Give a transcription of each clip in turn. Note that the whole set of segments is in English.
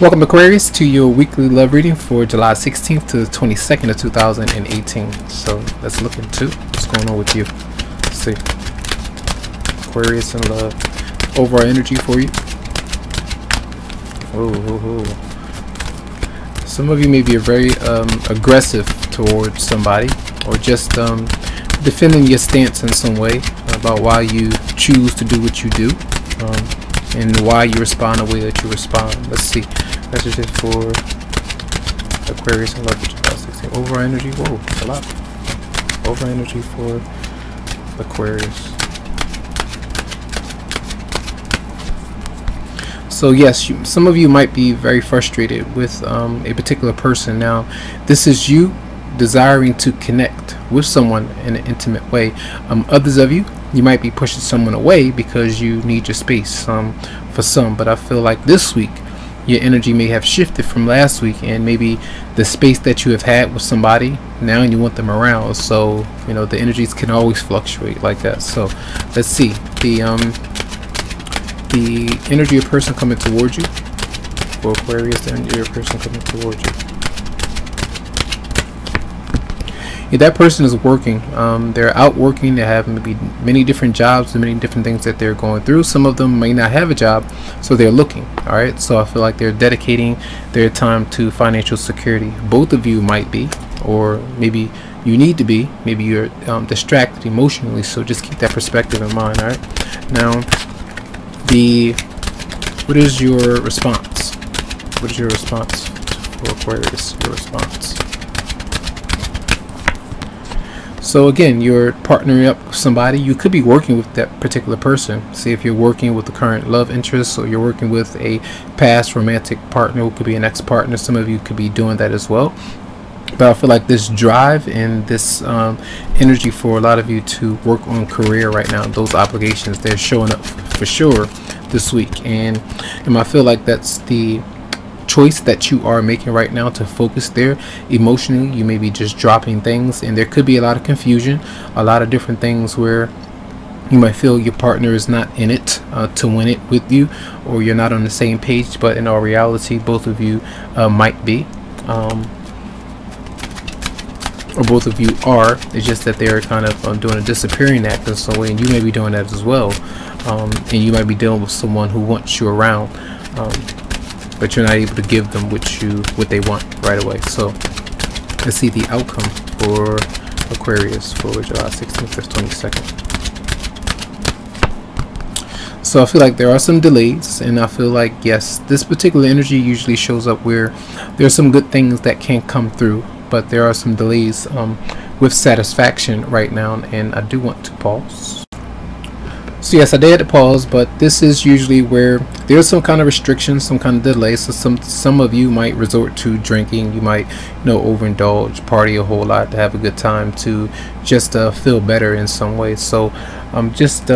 Welcome, Aquarius, to your weekly love reading for July 16th to the 22nd of 2018. So let's look into what's going on with you. Let's see. Aquarius in love. Overall energy for you. Some of you may be very aggressive towards somebody, or just defending your stance in some way about why you choose to do what you do. And why you respond the way that you respond. Let's see. Messages for Aquarius in love with July 16. Overall energy. Whoa, that's a lot. Overall energy for Aquarius. So yes, some of you might be very frustrated with a particular person. Now, this is you desiring to connect with someone in an intimate way. Others of you might be pushing someone away because you need your space for some. But I feel like this week your energy may have shifted from last week, and maybe the space that you have had with somebody, now you want them around. So you know, the energies can always fluctuate like that. So let's see the energy of a person coming towards you. For Aquarius, the energy of a person coming towards you. If that person is working, they're out working, they have maybe many different jobs and many different things that they're going through. Some of them may not have a job, so they're looking. All right, so I feel like they're dedicating their time to financial security. Both of you might be, or maybe you need to be. Maybe you're distracted emotionally, so just keep that perspective in mind. All right, now what is your response? What is your response for Aquarius? Your response. So again, you're partnering up with somebody. You could be working with that particular person. See if you're working with the current love interest, or you're working with a past romantic partner who could be an ex-partner. Some of you could be doing that as well. But I feel like this drive and this energy for a lot of you to work on career right now, those obligations, they're showing up for sure this week. And I feel like that's the choice that you are making right now, to focus there. Emotionally, you may be just dropping things, and there could be a lot of confusion, a lot of different things where you might feel your partner is not in it to win it with you, or you're not on the same page. But in all reality, both of you might be, or both of you are. It's just that they're kind of doing a disappearing act in some way, and you may be doing that as well. And you might be dealing with someone who wants you around, but you're not able to give them what they want right away. So let's see the outcome for Aquarius for July 16th to 22nd. So I feel like there are some delays, and I feel like, yes, this particular energy usually shows up where there's some good things that can come through, but there are some delays with satisfaction right now. And I do want to pause. So yes, I did pause, but this is usually where there's some kind of restriction, some kind of delay. So some of you might resort to drinking. You might, overindulge, party a whole lot to have a good time, to just feel better in some way. So just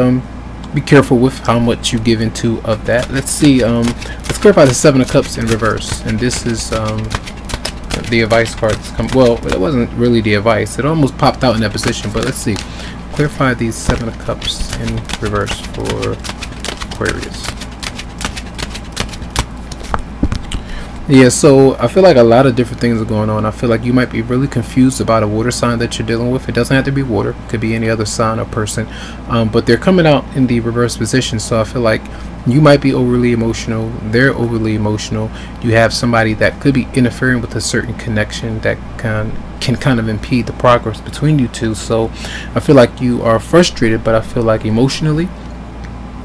be careful with how much you give into of that. Let's see. Let's clarify the Seven of Cups in reverse, and this is the advice card. Well, it wasn't really the advice. It almost popped out in that position, but let's see. Clarify these Seven of Cups in reverse for Aquarius. Yeah, so I feel like a lot of different things are going on. I feel like you might be really confused about a water sign that you're dealing with. It doesn't have to be water, it could be any other sign or person, but they're coming out in the reverse position. So I feel like you might be overly emotional, they're overly emotional. You have somebody that could be interfering with a certain connection that can kind of impede the progress between you two. So I feel like you are frustrated, but I feel like emotionally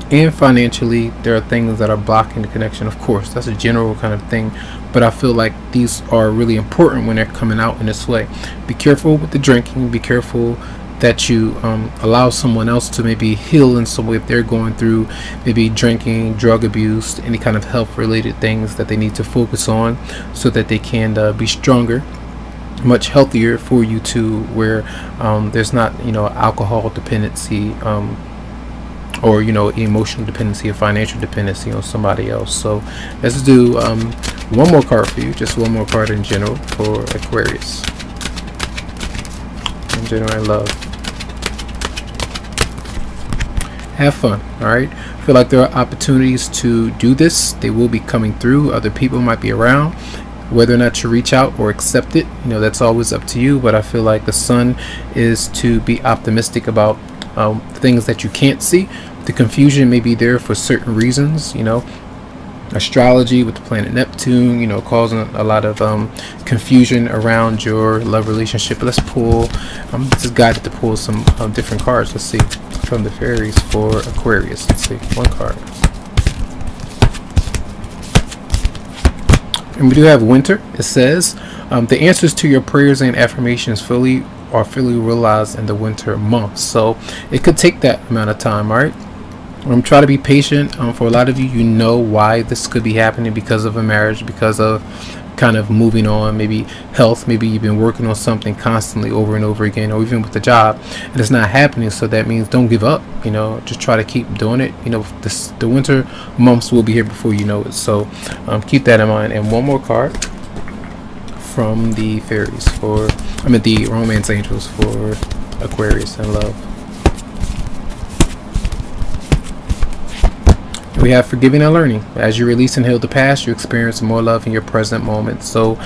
and financially there are things that are blocking the connection. Of course, that's a general kind of thing, but I feel like these are really important when they're coming out in this way. Be careful with the drinking. Be careful that you allow someone else to maybe heal in some way if they're going through maybe drinking, drug abuse, any kind of health related things that they need to focus on, so that they can be stronger, much healthier for you too, where there's not alcohol dependency, or emotional dependency or financial dependency on somebody else. So let's do one more card for you, just one more card in general for Aquarius. In general, love. Have fun. All right, feel like there are opportunities to do this. They will be coming through. Other people might be around. Whether or not you reach out or accept it, you know, that's always up to you. But I feel like the sun is to be optimistic about things that you can't see. The confusion may be there for certain reasons, you know. Astrology with the planet Neptune, you know, causing a lot of confusion around your love relationship. But let's pull, I'm just guided to pull some different cards. Let's see, from the fairies for Aquarius. Let's see, one card. And we do have winter. It says the answers to your prayers and affirmations are fully realized in the winter months. So it could take that amount of time. All right, try to be patient. For a lot of you, you know why this could be happening, because of a marriage, because of kind of moving on, maybe health, maybe you've been working on something constantly over and over again, or even with the job and it's not happening. So that means don't give up, you know, just try to keep doing it. You know, the winter months will be here before you know it. So keep that in mind. And one more card from the fairies for, the romance angels for Aquarius and love. We have forgiving and learning. As you release and heal the past, you experience more love in your present moment. So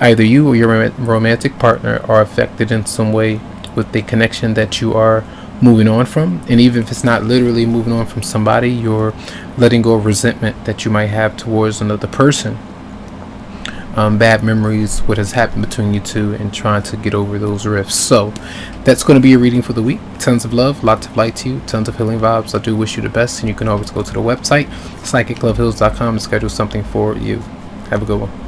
either you or your romantic partner are affected in some way with the connection that you are moving on from. And even if it's not literally moving on from somebody, you're letting go of resentment that you might have towards another person. Bad memories, what has happened between you two, and trying to get over those rifts. So that's going to be your reading for the week. Tons of love, lots of light to you, tons of healing vibes. I do wish you the best, and you can always go to the website psychicloveheals.com and schedule something for you. Have a good one.